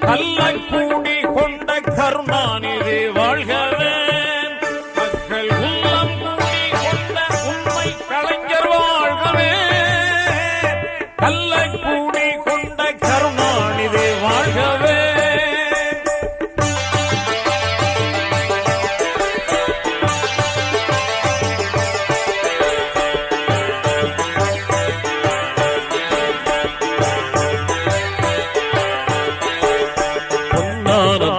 கள்ளக்கூடி கொண்ட கருணாநிதி வாழ்கவே, மக்கள் உள்ளம் கூடி கொண்ட உண்மை கலைஞர் வாழ்கவே. கள்ளக்கூடி கொண்ட கருணாநிதி வாழ்கவே.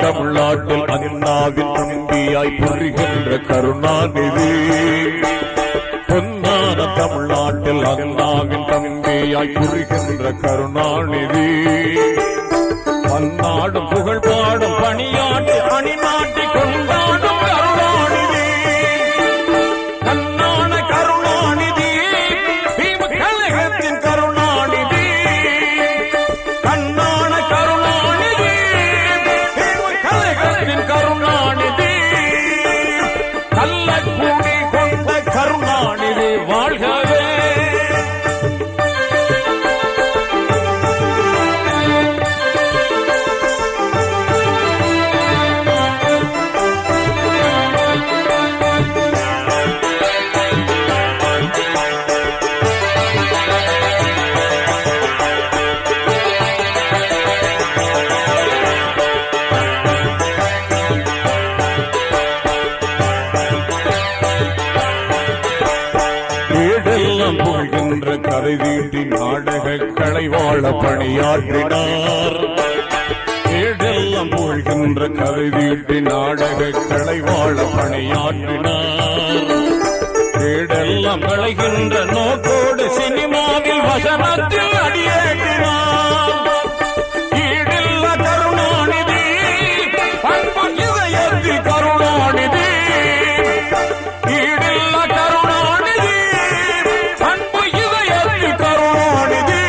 தமிழ்நாட்டில் அண்ணாவின் தம்பியாய் புரிகின்ற கருணாநிதி. பொன்னான தமிழ்நாட்டில் அண்ணாவின் தம்பியாய் புரிகின்ற கருணாநிதி. பன்னாடும் புகழ் பாடும் பணியாற்றி அணிநாட்டி கொண்டாடும் கருணாநிதி. கண்ணான கருணாநிதி, திமுக கழகத்தின் கருணாநிதி. கண்ணான கருணாநிதி, கருணாநிதி. கள்ளக்கூடி கொண்ட கருணாநிதி வாழ்கவே. புகழ்கின்ற கதை தீட்டி நாடக கலைவாழ பணியாற்றினார். ஏடெல்லாம் புகழ்கின்ற கதை தீட்டி நாடக கலைவாழ பணியாற்றினார். ஏடெல்லாம் விளைகின்ற நோக்கோடு சினிமாவில் வசனத்தில் அடியேற்றினார். ஈடில்ல கருணாநிதி, பண்பு இதயத்தில் கருணாநிதி. ஈடில்ல கருணாநிதி, பண்பு இதயத்தில் கருணாநிதி.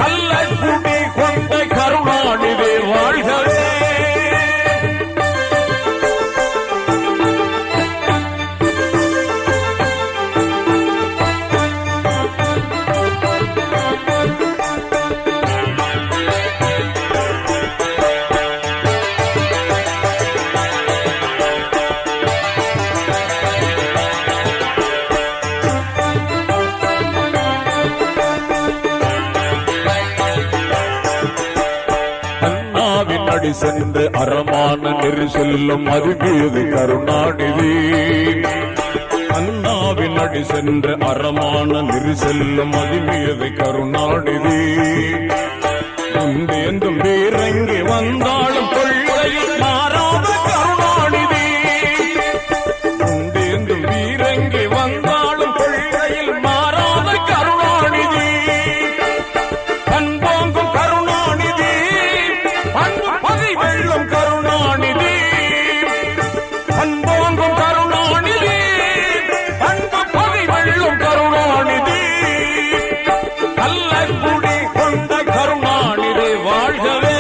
கள்ளக்கூடி கொண்ட கருணாநிதி வாழ்கவே. அடி சென்று அறமான நெறி செல்லும் அதிபீது கருணாநிதி. அண்ணாவின் அடி சென்று அறமான நெறி செல்லும் அதிபீது கருணாநிதி. முந்தேந்தும் வீரங்கி வந்தாலும் கொள்கையில் மாறாத கருணாநிதி. முந்தேந்தும் வீரங்கி வந்தாலும் கொள்கையில் மாறாத கருணாநிதி. பண்போங்கும் கருணாநிதி, பண்பு பகை வெல்லும் கருணாநிதி. பண்போங்கும் கருணாநிதி, பண்பு பகை வெல்லும் கருணாநிதி. கள்ளக்கூடி கொண்ட கருணாநிதி வாழ்கவே.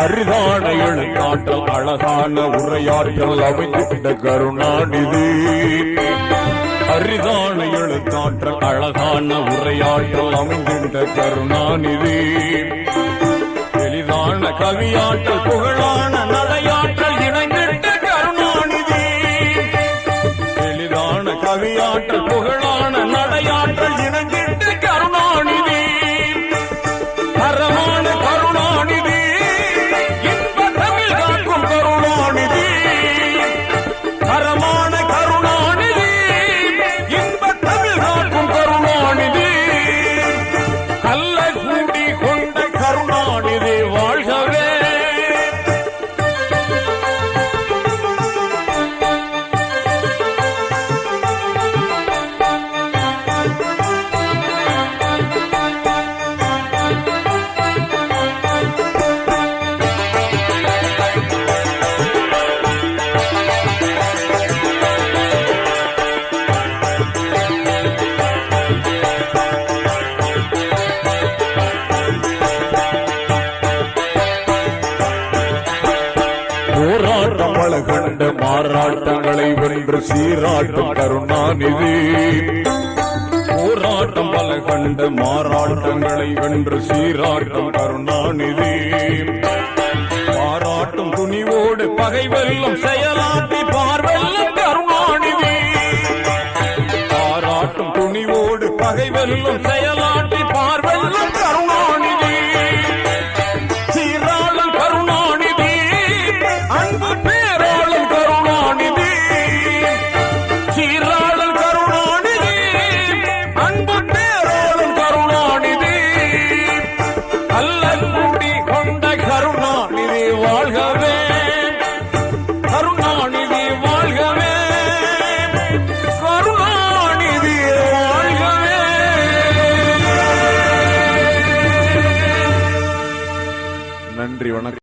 அரிதான எழுத்தாற்றல் அழகான உரையாற்றல் அமைந்த கருணாநிதி. அரிதான எழுத்தாற்றல் அழகான உரையாற்றல் அமைந்த கருணாநிதி. எளிதான கவியாற்றல் புகழான நடையாற்றல் இணைந்திட்ட கருணாநிதி. எளிதான கவியாற்றல் புகழான நடையாற்றல் இணைந்திட்ட கருணாநிதி. தரமான கருணாநிதி, கருணாநிதி. தரமான கருணாநிதி, இன்ப தமிழ் காக்கும் கருணாநிதி. கள்ளக்கூடி கொண்ட கருணாநிதி வாழ்கவே. வென்று சீராட்டும் கருணாநிதி. போராட்டம் பல கண்ட மாறாட்டங்களை வென்று சீராட்டும் கருணாநிதி. பாராட்டும் துணிவோடு பகை வெல்லும் செயலாற்றி பார்வெல்லும் கருணாநிதி. பாராட்டும் துணிவோடு பகை வெல்லும் செயலாற்றி